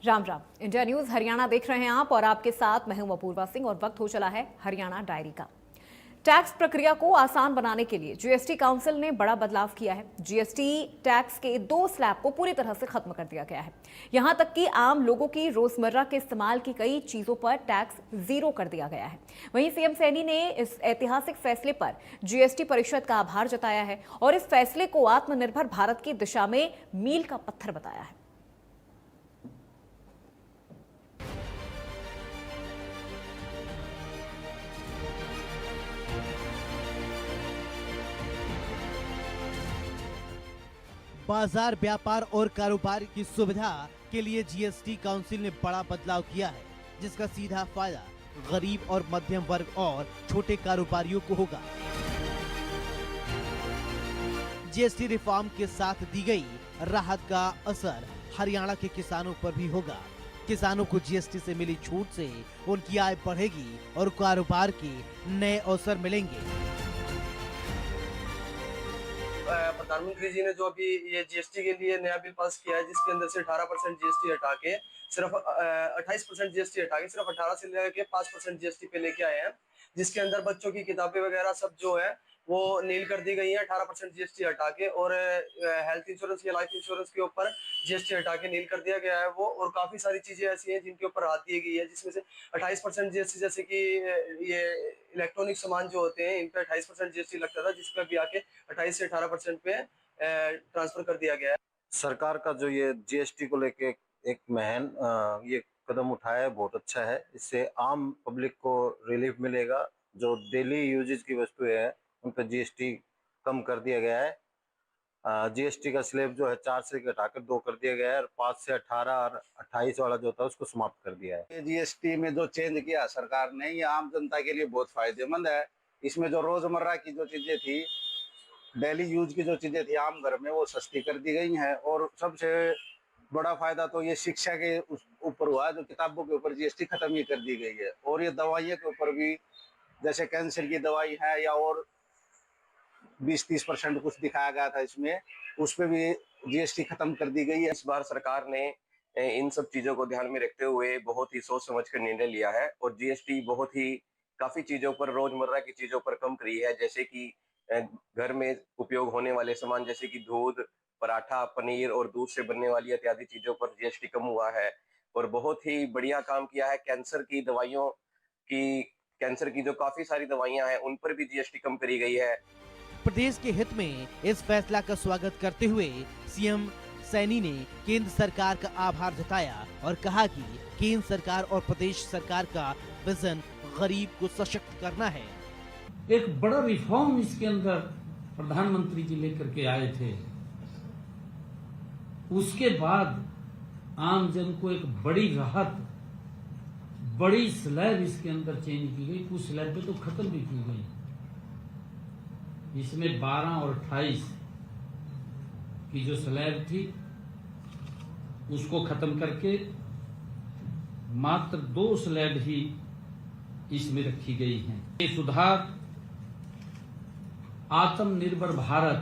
Ram Ram. India news Haryana देख रहे हैं आप और आपके साथ मैं हूं अपूर्वा सिंह और वक्त हो चला है हरियाणा डायरी का। टैक्स प्रक्रिया को आसान बनाने के लिए जीएसटी काउंसिल ने बड़ा बदलाव किया है। जीएसटी टैक्स के 2 स्लैब को पूरी तरह से खत्म कर दिया गया है। यहां तक कि आम लोगों की रोजमर्रा के इस्तेमाल की कई चीजों पर टैक्स 0 कर दिया गया है। वहीं सीएम सैनी ने इस ऐतिहासिक फैसले पर जीएसटी परिषद का आभार जताया है और इस फैसले को आत्मनिर्भर भारत की दिशा में मील का पत्थर बताया है। बाजार व्यापार और कारोबार की सुविधा के लिए जीएसटी काउंसिल ने बड़ा बदलाव किया है, जिसका सीधा फायदा गरीब और मध्यम वर्ग और छोटे कारोबारियों को होगा। जीएसटी रिफॉर्म के साथ दी गई राहत का असर हरियाणा के किसानों पर भी होगा। किसानों को जीएसटी से मिली छूट से उनकी आय बढ़ेगी और कारोबार के नए अवसर मिलेंगे। प्रधानमंत्री जी ने जो अभी ये जीएसटी के लिए नया बिल पास किया है, जिसके अंदर से 18% जीएसटी हटा के सिर्फ 28% जीएसटी हटा के सिर्फ 18 से लेकर 5% जीएसटी पे लेके आए हैं, जिसके अंदर बच्चों की किताबें वगैरह सब जो है वो नील कर दी गई है 18% जीएसटी हटा के, और हेल्थ इंश्योरेंस या लाइफ इंश्योरेंस के ऊपर जीएसटी हटा के नील कर दिया गया है वो। और काफी सारी चीजें ऐसी हैं जिनके ऊपर राहत दी गई है, जिसमें से 28% जीएसटी, जैसे कि ये इलेक्ट्रॉनिक सामान जो होते हैं इन पर 28% जीएसटी लगता था, जिसपे भी आके 28 से 18% पे ट्रांसफर कर दिया गया है। सरकार का जो ये जीएसटी को लेके एक महन ये कदम उठाया है, बहुत अच्छा है। इससे आम पब्लिक को रिलीफ मिलेगा। जो डेली यूजेज की वस्तुएं हैं उन पर जीएसटी कम कर दिया गया है। जीएसटी का स्लैब जो है 4 से घटाकर 2 कर दिया गया है और 5 से 18 और 28 वाला जो था उसको समाप्त कर दिया है। जीएसटी में जो चेंज किया सरकार ने, ये आम जनता के लिए बहुत फायदेमंद है। इसमें जो रोजमर्रा की जो चीजें थी, डेली यूज की जो चीजें थी आम घर में, वो सस्ती कर दी गई हैं। और सबसे बड़ा फायदा तो ये शिक्षा के ऊपर हुआ, जो किताबों के ऊपर जीएसटी खत्म ही कर दी गई है। और ये दवाइयों के ऊपर भी, जैसे कैंसर की दवाई है या और 20-30% कुछ दिखाया गया था इसमें, उस पर भी जीएसटी खत्म कर दी गई है। इस बार सरकार ने इन सब चीजों को ध्यान में रखते हुए बहुत ही सोच समझ कर निर्णय लिया है और जीएसटी बहुत ही काफी चीजों पर, रोजमर्रा की चीजों पर कम करी है। जैसे कि घर में उपयोग होने वाले सामान जैसे कि दूध, पराठा, पनीर और दूध से बनने वाली इत्यादि चीजों पर जीएसटी कम हुआ है। और बहुत ही बढ़िया काम किया है कैंसर की दवाइयों की, कैंसर की जो काफी सारी दवाइयां हैं उन पर भी जीएसटी कम करी गई है। प्रदेश के हित में इस फैसला का स्वागत करते हुए सीएम सैनी ने केंद्र सरकार का आभार जताया और कहा कि केंद्र सरकार और प्रदेश सरकार का विजन गरीब को सशक्त करना है। एक बड़ा रिफॉर्म इसके अंदर प्रधानमंत्री जी लेकर के आए थे। उसके बाद आम जन को एक बड़ी राहत, बड़ी स्लैब इसके अंदर चेंज की गई। कुछ स्लैब पे तो खत्म भी की गई। इसमें 12 और 28 की जो स्लैब थी उसको खत्म करके मात्र 2 स्लैब ही इसमें रखी गई हैं। ये सुधार आत्मनिर्भर भारत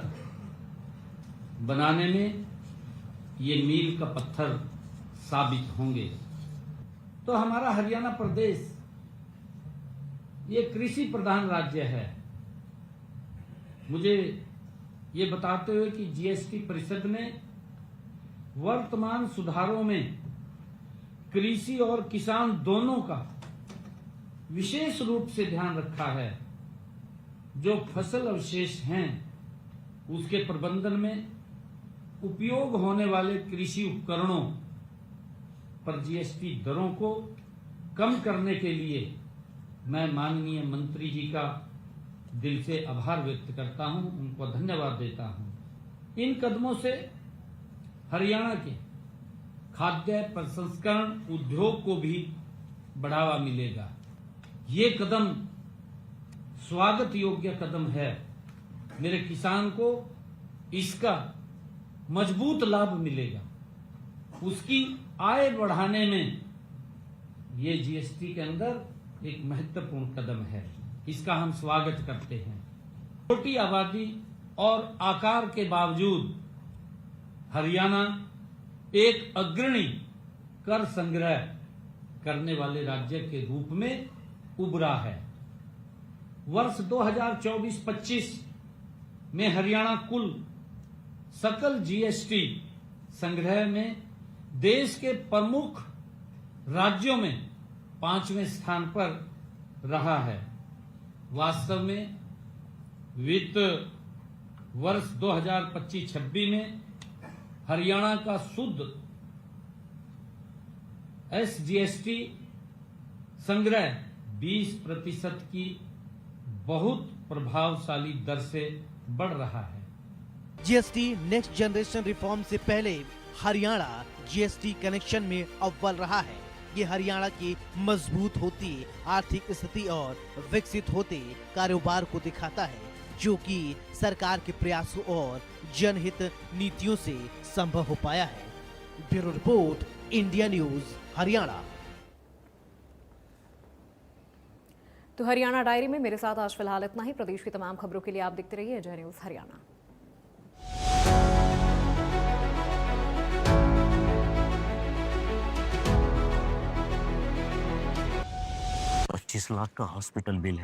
बनाने में ये मील का पत्थर साबित होंगे। तो हमारा हरियाणा प्रदेश ये कृषि प्रधान राज्य है। मुझे ये बताते हुए कि जीएसटी परिषद ने वर्तमान सुधारों में कृषि और किसान दोनों का विशेष रूप से ध्यान रखा है। जो फसल अवशेष हैं उसके प्रबंधन में उपयोग होने वाले कृषि उपकरणों पर जीएसटी दरों को कम करने के लिए मैं माननीय मंत्री जी का दिल से आभार व्यक्त करता हूं, उनको धन्यवाद देता हूं। इन कदमों से हरियाणा के खाद्य प्रसंस्करण उद्योग को भी बढ़ावा मिलेगा। ये कदम स्वागत योग्य कदम है। मेरे किसान को इसका मजबूत लाभ मिलेगा। उसकी आय बढ़ाने में ये जीएसटी के अंदर एक महत्वपूर्ण कदम है। इसका हम स्वागत करते हैं। छोटी आबादी और आकार के बावजूद हरियाणा एक अग्रणी कर संग्रह करने वाले राज्य के रूप में उभरा है। वर्ष 2024-25 में हरियाणा कुल सकल जीएसटी संग्रह में देश के प्रमुख राज्यों में 5वें स्थान पर रहा है। वास्तव में वित्त वर्ष 2025-26 में हरियाणा का शुद्ध एसजीएसटी संग्रह 20% की बहुत प्रभावशाली दर से बढ़ रहा है। जीएसटी नेक्स्ट जनरेशन रिफॉर्म से पहले हरियाणा जीएसटी कनेक्शन में अव्वल रहा है। ये हरियाणा की मजबूत होती आर्थिक स्थिति और विकसित होते कारोबार को दिखाता है, जो कि सरकार के प्रयासों और जनहित नीतियों से संभव हो पाया है। Bureau report, India news, Haryana. तो हरियाणा डायरी में मेरे साथ आज फिलहाल इतना ही। प्रदेश की तमाम खबरों के लिए आप देखते रहिए अजय न्यूज हरियाणा। 25 लाख का हॉस्पिटल बिल है।